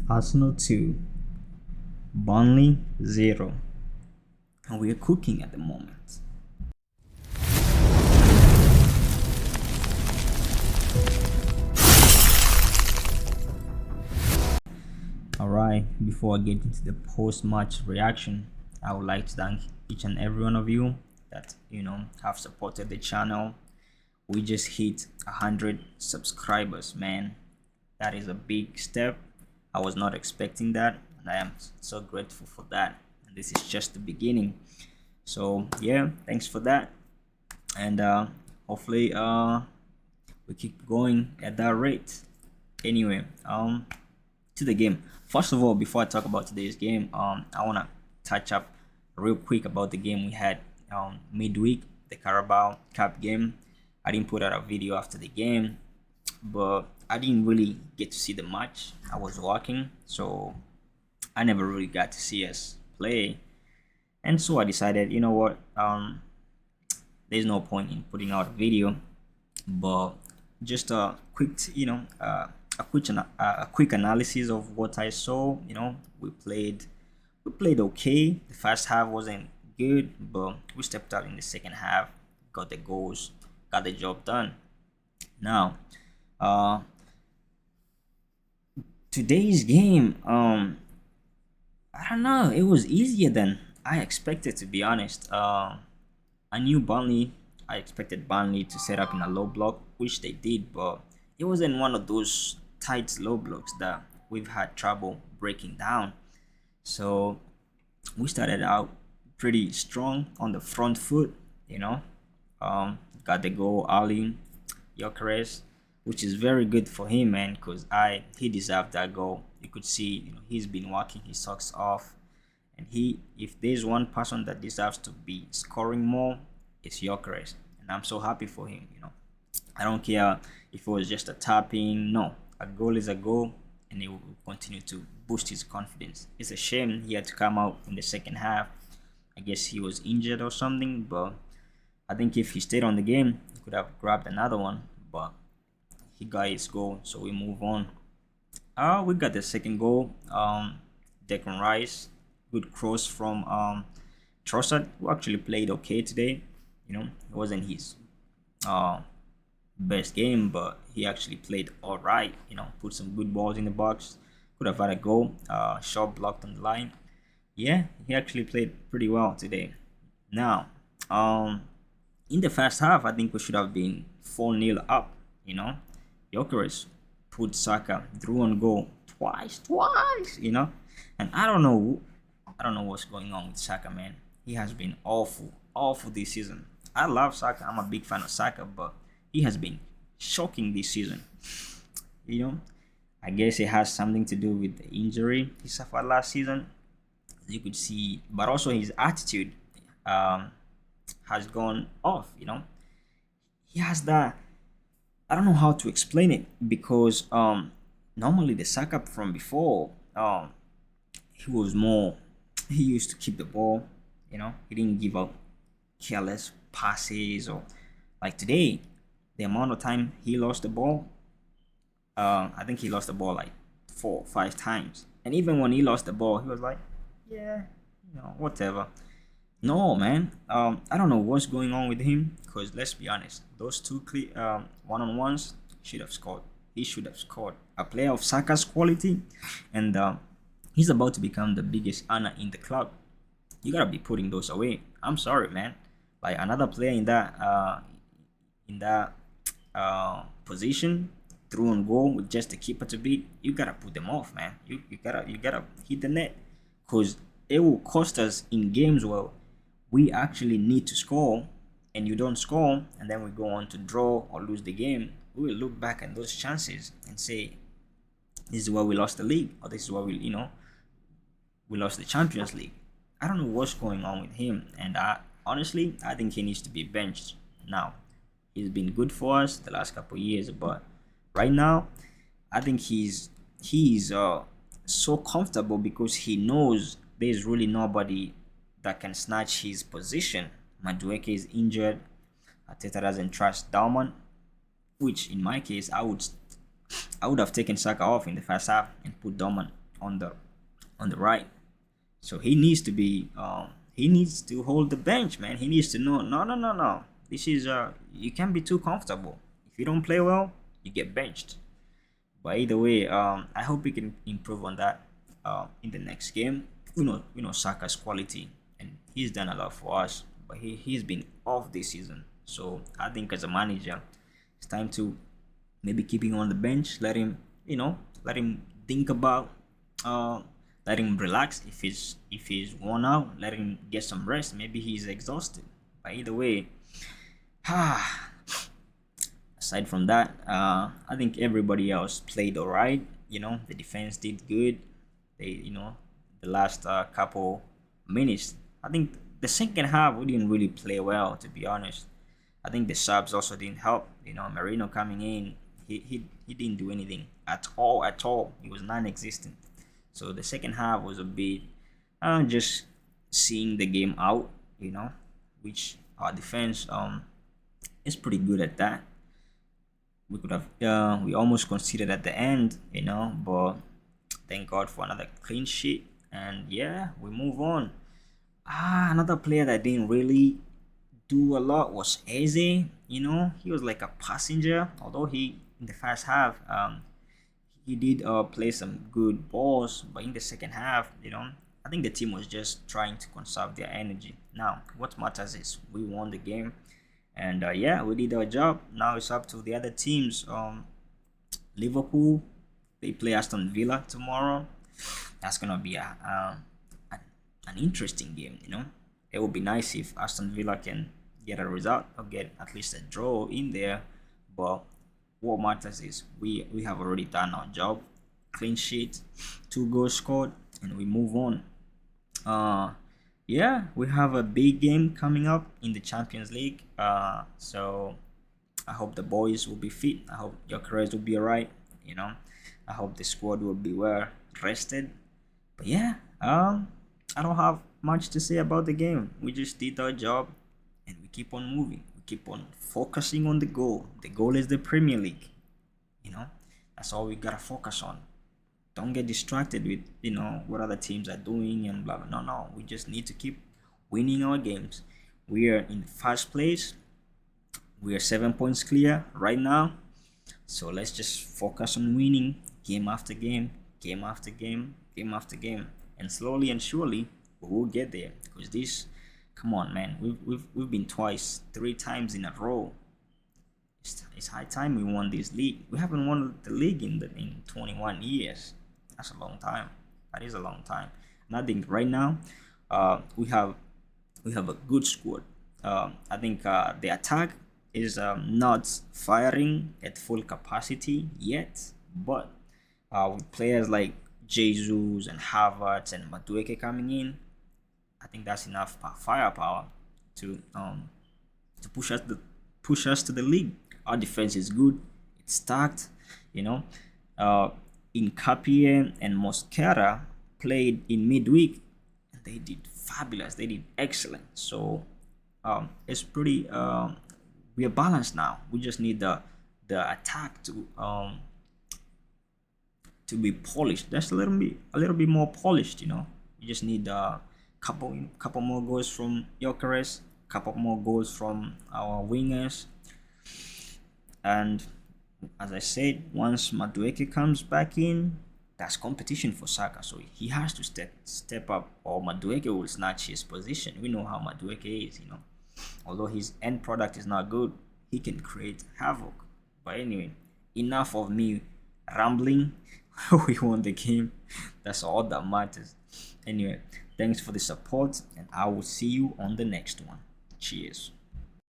Arsenal 2, Burnley 0, and we're cooking at the moment. Alright, before I get into the post-match reaction, I would like to thank each and every one of you that have supported the channel. We just hit 100 subscribers, man. That is a big step. I was not expecting that, and I am so grateful for that. And this is just the beginning. So yeah, thanks for that, and hopefully we keep going at that rate. Anyway, to the game. First of all, before I talk about today's game, I wanna touch up real quick about the game we had midweek, the Carabao Cup game. I didn't put out a video after the game, but I didn't really get to see the match. I was working, so I never really got to see us play. And so I decided, you know what, there's no point in putting out a video, but just a quick, a quick analysis of what I saw. We played okay. The first half wasn't good, but we stepped out in the second half, got the goals, got the job done. Now, today's game, I don't know, it was easier than I expected, to be honest. I knew Burnley. I expected Burnley to set up in a low block, which they did, but it wasn't one of those tight low blocks that we've had trouble breaking down. So we started out pretty strong on the front foot, got the goal early, Gyökeres, which is very good for him, man, because he deserved that goal. You could see, he's been working his socks off, and if there's one person that deserves to be scoring more, it's Gyökeres, and I'm so happy for him. I don't care if it was just a tapping. No, a goal is a goal, and it will continue to boost his confidence. It's a shame he had to come out in the second half. I guess he was injured or something, but I think if he stayed on the game, he could have grabbed another one, but he got his goal, so we move on. We got the second goal. Declan Rice, good cross from Trossard, who actually played okay today. It wasn't his best game, but he actually played all right. Put some good balls in the box. Could have had a goal. Shot blocked on the line. Yeah, he actually played pretty well today. Now, in the first half, I think we should have been 4-0 up. Gyökeres put Saka through on goal twice. And I don't know what's going on with Saka, man. He has been awful this season. I love Saka. I'm a big fan of Saka, but he has been shocking this season. I guess it has something to do with the injury he suffered last season. You could see, but also his attitude has gone off. He has that. I don't know how to explain it, because normally the Saka from before, he used to keep the ball. He didn't give up careless passes, or like today, the amount of time he lost the ball. I think he lost the ball like 4 or 5 times, and even when he lost the ball, he was like, yeah, whatever. No, man. I don't know what's going on with him, because let's be honest, those two one-on-ones should have scored. He should have scored. A player of Saka's quality, and he's about to become the biggest earner in the club. You gotta be putting those away. I'm sorry, man. Like another player in that position, through on goal with just the keeper to beat, you gotta put them off, man. You gotta hit the net, because it will cost us in games where we actually need to score, and you don't score, and then we go on to draw or lose the game. We will look back at those chances and say, this is why we lost the league, or this is why we lost the Champions League. I don't know what's going on with him, and honestly, I think he needs to be benched now. He's been good for us the last couple of years, but right now, I think he's so comfortable, because he knows there's really nobody that can snatch his position. Madueke is injured. Arteta doesn't trust Dalman, which in my case, I would have taken Saka off in the first half and put Dalman on the right. So he needs to be he needs to hold the bench, man. He needs to know, no, no, no, no. This is you can't be too comfortable. If you don't play well, you get benched. But either way, I hope he can improve on that in the next game. We know Saka's quality, and he's done a lot for us. But he's been off this season, so I think as a manager, it's time to maybe keep him on the bench. Let him think about, uh, let him relax. If he's worn out, let him get some rest. Maybe he's exhausted. But either way, aside from that, I think everybody else played all right. The defense did good. The last couple minutes, I think the second half we didn't really play well, to be honest. I think the subs also didn't help. Marino coming in, he didn't do anything at all. At all, he was non-existent. So the second half was a bit, just seeing the game out. Which our defense is pretty good at that. We could have we almost conceded at the end, but thank God for another clean sheet, and yeah, we move on. Another player that didn't really do a lot was Eze. He was like a passenger, although he in the first half he did play some good balls, but in the second half, I think the team was just trying to conserve their energy. Now, what matters is we won the game, and yeah, we did our job. Now it's up to the other teams. Liverpool, they play Aston Villa tomorrow. That's gonna be an interesting game. It would be nice if Aston Villa can get a result or get at least a draw in there. But what matters is we have already done our job. Clean sheet, 2 goals scored, and we move on. Yeah, we have a big game coming up in the Champions League. So I hope the boys will be fit. I hope your careers will be alright. I hope the squad will be well rested. But yeah, I don't have much to say about the game. We just did our job, and we keep on moving. We keep on focusing on the goal. The goal is the Premier League. You know, that's all we gotta focus on. Don't get distracted with what other teams are doing and blah blah. No, no. We just need to keep winning our games. We are in first place. We are 7 points clear right now. So let's just focus on winning game after game, game after game, game after game, and slowly and surely we will get there. Because this, come on, man, we've been twice, 3 times in a row. It's high time we won this league. We haven't won the league in 21 years. That's a long time. That is a long time. And I think right now, we have a good squad. I think the attack is not firing at full capacity yet, but with players like Jesus and Havertz and Madueke coming in, I think that's enough firepower to push us to the league. Our defense is good. It's stacked. You know, uh, Incapie and Mosquera played in midweek, and they did fabulous. They did excellent. So it's pretty. We are balanced now. We just need the attack to be polished. Just a little bit more polished. You just need a couple more goals from Gyökeres, couple more goals from our wingers, and as I said, once Madueke comes back in, that's competition for Saka. So he has to step up, or Madueke will snatch his position. We know how Madueke is. Although his end product is not good, he can create havoc. But anyway, enough of me rambling. We won the game. That's all that matters. Anyway, thanks for the support, and I will see you on the next one. Cheers.